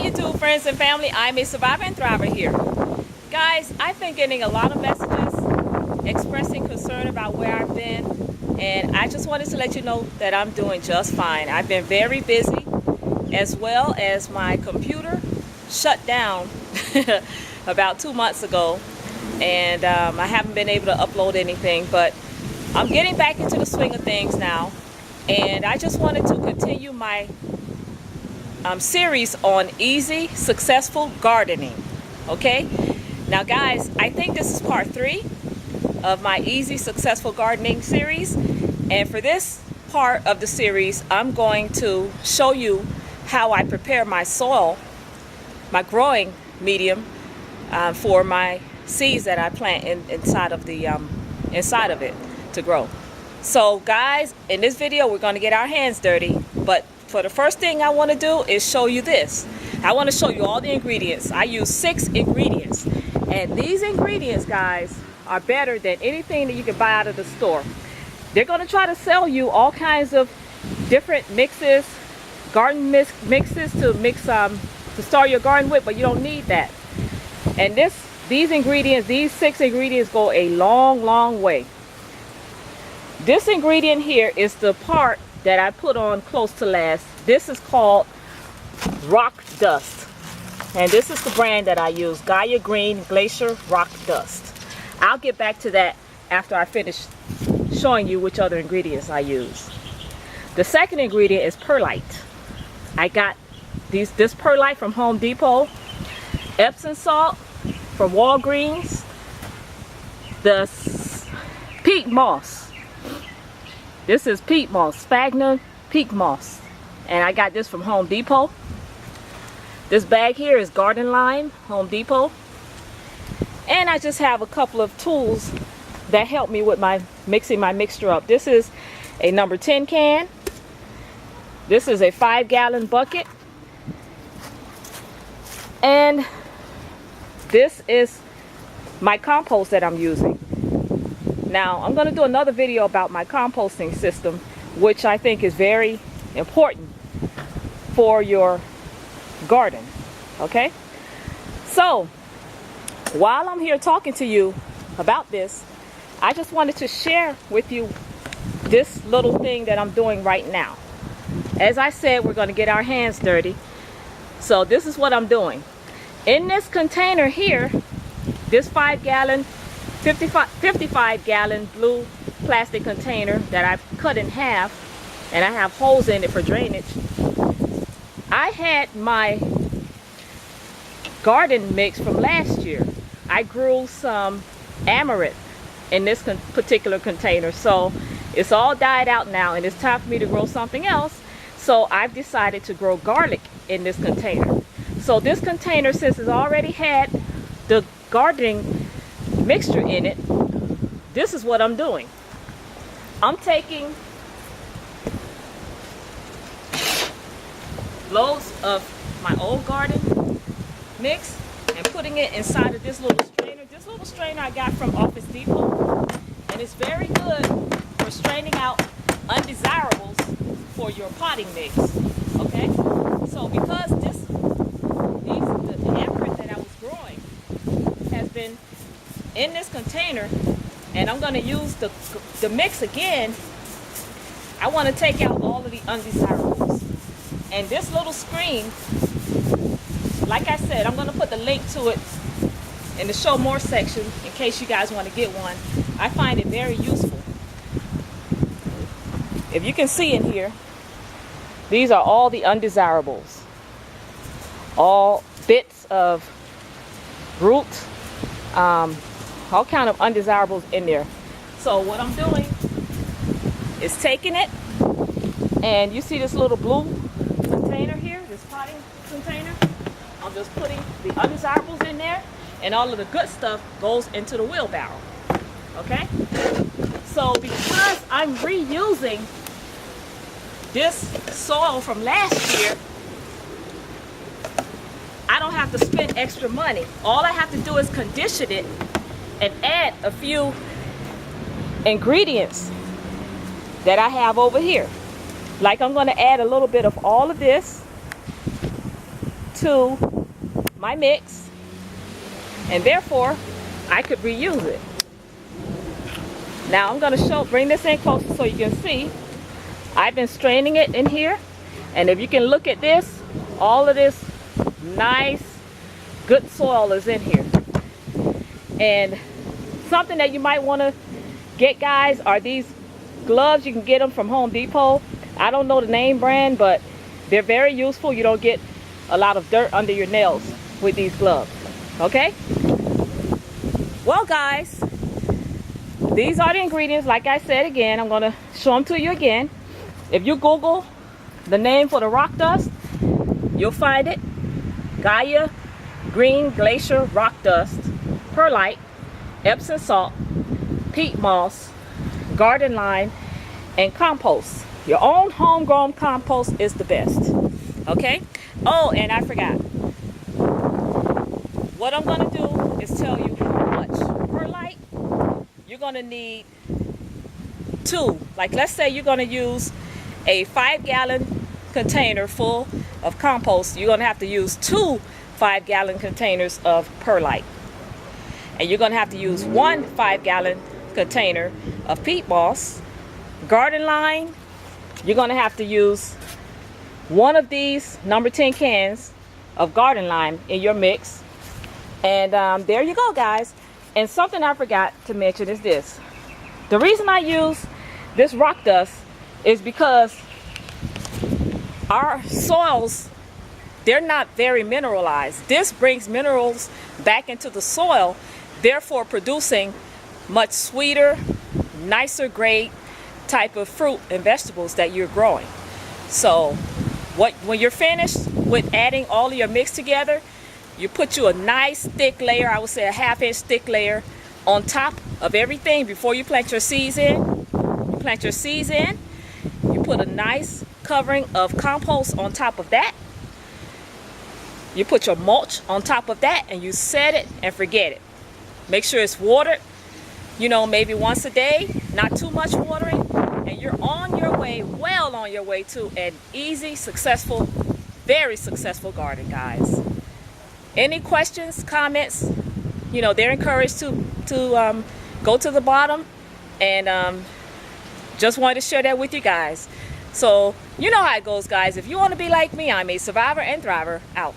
YouTube friends and family, I'm a survivor and thriver here. Guys, I've been getting a lot of messages expressing concern about where I've been, and I just wanted to let you know that I'm doing just fine. I've been very busy, as well as my computer shut down about 2 months ago, and I haven't been able to upload anything, but I'm getting back into the swing of things now, and I just wanted to continue my series on easy, successful gardening. Okay, now guys, I think this is part 3 of my easy, successful gardening series, and for this part of the series, I'm going to show you how I prepare my soil, my growing medium, for my seeds that I plant inside of it to grow. So guys, in this video we're going to get our hands dirty, but for the first thing I want to do is show you this. I want to show you all the ingredients. I use 6 ingredients, and these ingredients, guys, are better than anything that you can buy out of the store. They're going to try to sell you all kinds of different mixes, garden mixes to start your garden with, but you don't need that. And these ingredients, these 6 ingredients, go a long way. This ingredient here is the part that I put on close to last. This is called rock dust, and this is the brand that I use, Gaia Green Glacier Rock Dust. I'll get back to that after I finish showing you which other ingredients I use. The second ingredient is perlite. I got this perlite from Home Depot, Epsom salt from Walgreens, the peat moss. This is peat moss, sphagnum peat moss, and I got this from Home Depot. This bag here is garden lime, Home Depot. And I just have a couple of tools that help me with mixing my mixture up. This is a number 10 can. This is a 5-gallon bucket. And this is my compost that I'm using. Now, I'm going to do another video about my composting system, which I think is very important for your garden. Okay? So, while I'm here talking to you about this, I just wanted to share with you this little thing that I'm doing right now. As I said, we're going to get our hands dirty. So this is what I'm doing. In this container here, this 5-gallon, 55-gallon blue plastic container that I've cut in half, and I have holes in it for drainage, I had my garden mix from last year. I grew some amaranth in this particular container, so it's all died out now and it's time for me to grow something else. So I've decided to grow garlic in this container. So this container, since it's already had the gardening mixture in it, this is what I'm doing. I'm taking loads of my old garden mix and putting it inside of this little strainer. This little strainer I got from Office Depot, and it's very good for straining out undesirables for your potting mix. Okay, so because the amaranth that I was growing has been in this container, and I'm going to use the mix again, I want to take out all of the undesirables. And this little screen, like I said, I'm going to put the link to it in the show more section in case you guys want to get one. I find it very useful. If you can see in here, these are all the undesirables. All bits of root, all kind of undesirables in there. So what I'm doing is taking it, and you see this little blue container here, this potting container. I'm just putting the undesirables in there, and all of the good stuff goes into the wheelbarrow. Okay? So because I'm reusing this soil from last year, I don't have to spend extra money. All I have to do is condition it and add a few ingredients that I have over here. Like I'm going to add a little bit of all of this. to my mix, and therefore I could reuse it. Now I'm going to bring this in closer so you can see. I've been straining it in here, and if you can look at this, all of this nice good soil is in here. And something that you might want to get, guys, are these gloves. You can get them from Home Depot. I don't know the name brand, but they're very useful. You don't get a lot of dirt under your nails with these gloves. Okay? Well, guys, these are the ingredients. Like I said again, I'm going to show them to you again. If you Google the name for the rock dust, you'll find it. Gaia Green Glacier Rock Dust, Perlite, Epsom salt, peat moss, garden lime, and compost. Your own homegrown compost is the best. Okay? Oh, and I forgot. What I'm going to do is tell you how much perlite you're going to need. Two. Like, let's say you're going to use a 5-gallon container full of compost. You're going to have to use 2 5-gallon containers of perlite. And you're going to have to use 1 5-gallon container of peat moss. Garden lime, you're going to have to use one of these number 10 cans of garden lime in your mix. And there you go, guys. And something I forgot to mention is this. The reason I use this rock dust is because our soils, they're not very mineralized. This brings minerals back into the soil, therefore producing much sweeter, nicer grade type of fruit and vegetables that you're growing. So when you're finished with adding all of your mix together, you put you a nice thick layer, I would say a 1/2-inch thick layer on top of everything before you plant your seeds in. You plant your seeds in, you put a nice covering of compost on top of that. You put your mulch on top of that, and you set it and forget it. Make sure it's watered, you know, maybe once a day, not too much watering, and you're on your way, well on your way to an easy, successful, very successful garden, guys. Any questions, comments, you know, they're encouraged to go to the bottom, and just wanted to share that with you guys. So you know how it goes, guys. If you want to be like me, I'm a survivor and thriver out.